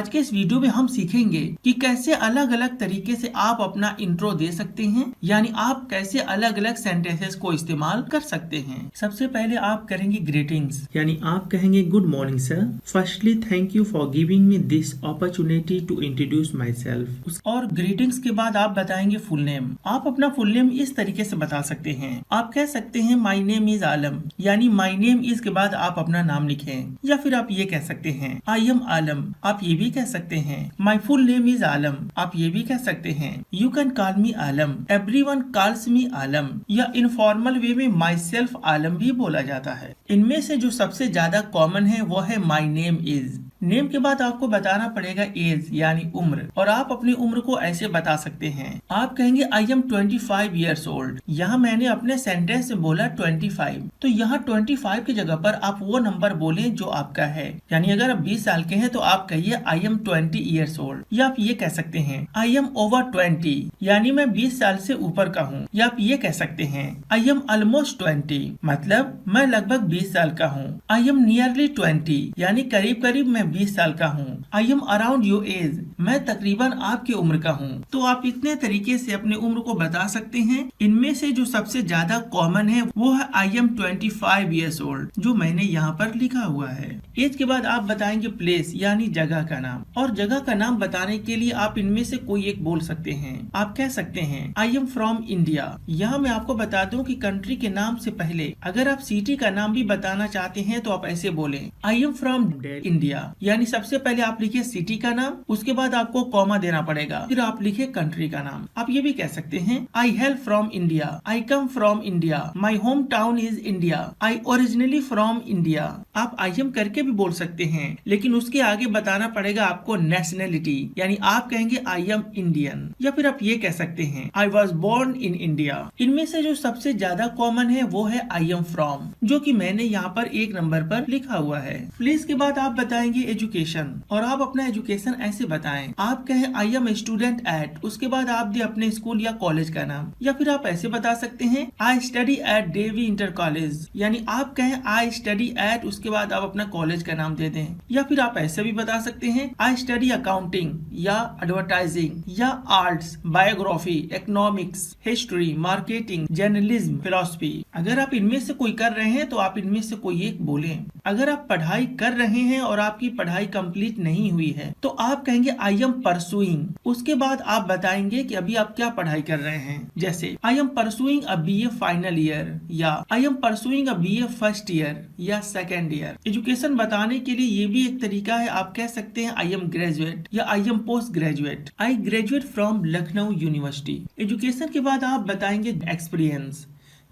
आज के इस वीडियो में हम सीखेंगे कि कैसे अलग अलग तरीके से आप अपना इंट्रो दे सकते हैं, यानी आप कैसे अलग अलग सेंटेंसेस को इस्तेमाल कर सकते हैं। सबसे पहले आप करेंगे ग्रीटिंग्स, यानी आप कहेंगे good morning sir, firstly thank you for giving me this opportunity to introduce myself. और ग्रीटिंग्स के बाद आप बताएंगे फुल नेम। आप अपना फुल नेम इस तरीके से बता सकते हैं। आप कह सकते हैं माई नेम इज आलम, यानी माई नेम इज के बाद आप अपना नाम लिखें, या फिर आप ये कह सकते हैं आई एम आलम, आप ये भी कह सकते हैं। My full name is Alam, आप ये भी कह सकते हैं। You can call me Alam, everyone calls me Alam, या इनफॉर्मल वे में माई सेल्फ आलम भी बोला जाता है। इनमें से जो सबसे ज्यादा कॉमन है वो है माई नेम इज। नेम के बाद आपको बताना पड़ेगा एज, यानी उम्र, और आप अपनी उम्र को ऐसे बता सकते हैं। आप कहेंगे आई एम 25 ईयर्स ओल्ड। यहाँ मैंने अपने सेंटेंस में बोला 25, तो यहाँ 25 की जगह पर आप वो नंबर बोले जो आपका है। यानी अगर आप 20 साल के हैं तो आप कहिए आई एम 20 ईयर्स ओल्ड, या आप ये कह सकते हैं आई एम ओवर 20, यानी मैं 20 साल से ऊपर का हूँ। या आप ये कह सकते हैं आई एम ऑलमोस्ट 20, मतलब मैं लगभग 20 साल का हूँ। आई एम नियरली 20, यानी करीब करीब मैं 20 साल का हूँ। I am around your age, मैं तकरीबन आपकी उम्र का हूँ। तो आप इतने तरीके से अपनी उम्र को बता सकते हैं। इनमें से जो सबसे ज्यादा कॉमन है वो है आई एम 25 ईयर्स ओल्ड, जो मैंने यहाँ पर लिखा हुआ है। एज के बाद आप बताएंगे प्लेस, यानी जगह का नाम, और जगह का नाम बताने के लिए आप इनमें से कोई एक बोल सकते हैं। आप कह सकते हैं आई एम फ्रॉम इंडिया। यहाँ मैं आपको बता दूं कि कंट्री के नाम से पहले अगर आप सिटी का नाम भी बताना चाहते हैं तो आप ऐसे बोले आई एम फ्रॉम इंडिया, यानी सबसे पहले आप लिखिए सिटी का नाम, उसके बाद आपको कॉमा देना पड़ेगा, फिर आप लिखिए कंट्री का नाम। आप ये भी कह सकते हैं I hail from India, I come from India, my home town is India, I originally from India. आप आई एम करके भी बोल सकते हैं, लेकिन उसके आगे बताना पड़ेगा आपको नेशनलिटी, यानी आप कहेंगे आई एम इंडियन, या फिर आप ये कह सकते हैं I was born in India. इनमें से जो सबसे ज्यादा कॉमन है वो है आई एम फ्रॉम, जो कि मैंने यहाँ पर 1 नंबर पर लिखा हुआ है। प्लेस के बाद आप बताएंगे एजुकेशन, और आप अपना एजुकेशन ऐसे बताएं। आप कहें आई एम स्टूडेंट एट, उसके बाद आप दे अपने स्कूल या कॉलेज का नाम, या फिर आप ऐसे बता सकते हैं I study at Devi inter college, यानी आप कहें आई स्टडी एट, उसके बाद आप अपना कॉलेज का नाम दे दें। या फिर आप ऐसे भी बता सकते हैं आई स्टडी अकाउंटिंग, या एडवर्टाइजिंग, या arts, biography, economics, history, marketing, journalism, philosophy. अगर आप इनमें से कोई कर रहे हैं तो आप इनमें से कोई एक बोलें। अगर आप पढ़ाई कर रहे हैं और आपकी पढ़ाई कंप्लीट नहीं हुई है तो आप कहेंगे आई एम परसुइंग। उसके बाद आप बताएंगे कि अभी आप क्या पढ़ाई कर रहे हैं, जैसे I am pursuing a BA final year, या I am pursuing a BA first year या सेकेंड ईयर। एजुकेशन बताने के लिए ये भी एक तरीका है। आप कह सकते हैं आई एम ग्रेजुएट, या I M post graduate, I graduate from Lucknow university. Education के बाद आप बताएंगे एक्सपीरियंस,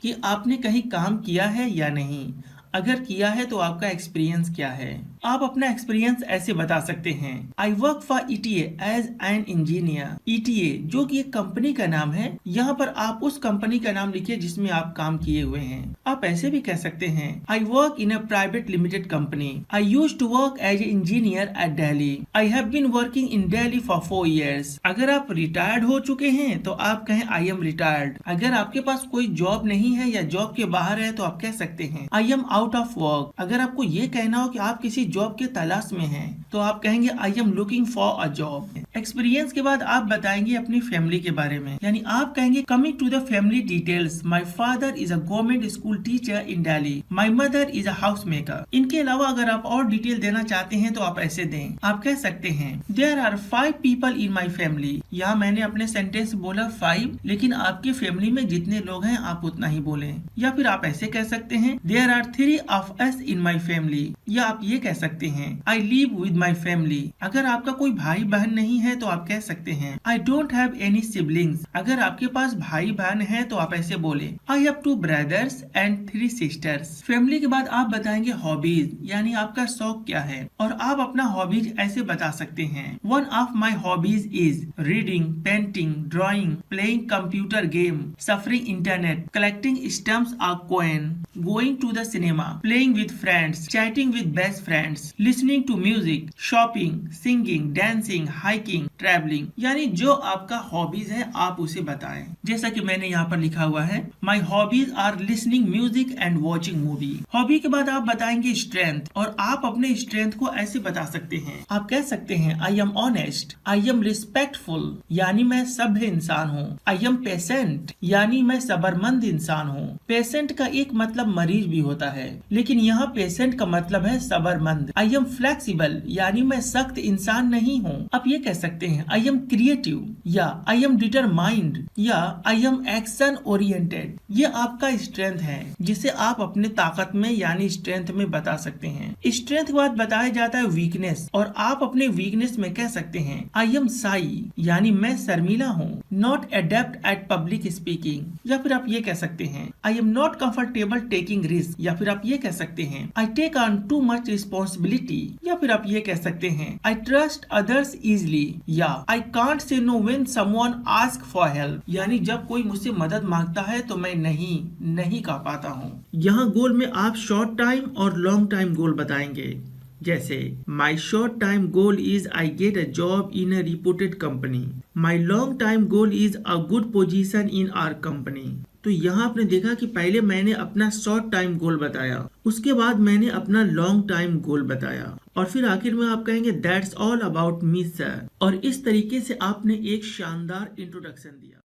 कि आपने कहीं काम किया है या नहीं। अगर किया है तो आपका एक्सपीरियंस क्या है। आप अपना एक्सपीरियंस ऐसे बता सकते हैं I work for ETA as an engineer. ETA जो कि एक कंपनी का नाम है, यहाँ पर आप उस कंपनी का नाम लिखिए जिसमें आप काम किए हुए हैं। आप ऐसे भी कह सकते हैं I work in a private limited company, I used to work as a engineer at Delhi, I have been working in Delhi for 4 years। अगर आप रिटायर्ड हो चुके हैं तो आप कहें आई एम रिटायर्ड। अगर आपके पास कोई जॉब नहीं है या जॉब के बाहर है तो आप कह सकते हैं I am out of work. अगर आपको ये कहना हो कि आप किसी जॉब के तलाश में हैं तो आप कहेंगे I am looking for a job. Experience के बाद आप बताएंगे अपनी फैमिली के बारे में, यानी आप कहेंगे coming to the family details, my father is a government school teacher in Delhi, my mother is a house maker. इनके अलावा अगर आप और डिटेल देना चाहते हैं तो आप ऐसे दें। आप कह सकते हैं there are 5 people in my family. यहाँ मैंने अपने सेंटेंस बोला 5, लेकिन आपकी फैमिली में जितने लोग हैं आप उतना ही बोले। या फिर आप ऐसे कह सकते हैं there are 3 of us in my family, या आप ये कह सकते हैं I live with my family. अगर आपका कोई भाई बहन नहीं है तो आप कह सकते हैं I don't have any siblings. अगर आपके पास भाई बहन है तो आप ऐसे बोले I have 2 brothers and 3 sisters। Family के बाद आप बताएंगे हॉबीज, यानी आपका शौक क्या है, और आप अपना हॉबीज ऐसे बता सकते हैं one of my hobbies is reading, painting, drawing, playing computer game, surfing internet, collecting stamps और coin, going to the cinema. Cinema, playing with friends, chatting with best friends, listening to music, shopping, singing, dancing, hiking, travelling. यानी जो आपका hobbies है आप उसे बताएं। जैसा कि मैंने यहाँ पर लिखा हुआ है, my hobbies are listening music and watching movie. Hobby के बाद आप बताएंगे स्ट्रेंथ, और आप अपने स्ट्रेंथ को ऐसे बता सकते हैं। आप कह सकते हैं I M honest, I am respectful, यानी मैं सभ्य इंसान हूँ। आई एम पेशेंट, यानी मैं सब्रमंद इंसान हूँ। पेशेंट का एक मतलब मरीज भी होता है, लेकिन यहाँ पेशेंट का मतलब है सब्रमंद। आई एम फ्लेक्सिबल, यानी मैं सख्त इंसान नहीं हूँ। आप ये कह सकते हैं आई एम क्रिएटिव, या आई एम डिटरमाइंड, या आई एम एक्शन ओरिएंटेड। ये आपका स्ट्रेंथ है जिसे आप अपने ताकत में यानी स्ट्रेंथ में बता सकते हैं। स्ट्रेंथ के बाद बताया जाता है वीकनेस, और आप अपने वीकनेस में कह सकते हैं आई एम साई, यानी मैं शर्मीला हूँ। Not adept at public speaking, या फिर आप ये कह सकते हैं I am not comfortable taking risk, या फिर आप ये कह सकते हैं I take on too much responsibility, या फिर आप ये कह सकते हैं आई ट्रस्ट अदर्स इजली, या I can't say know when someone ask for help, यानी जब कोई मुझसे मदद मांगता है तो मैं नहीं कह पाता हूँ। यहाँ गोल में आप शॉर्ट टाइम और लॉन्ग टाइम गोल बताएंगे। जैसे my short time goal is I get a job in a reputed company, my long time goal is a good position in our company. तो यहाँ आपने देखा कि पहले मैंने अपना शॉर्ट टाइम गोल बताया, उसके बाद मैंने अपना लॉन्ग टाइम गोल बताया, और फिर आखिर में आप कहेंगे that's all about me sir. और इस तरीके से आपने एक शानदार इंट्रोडक्शन दिया।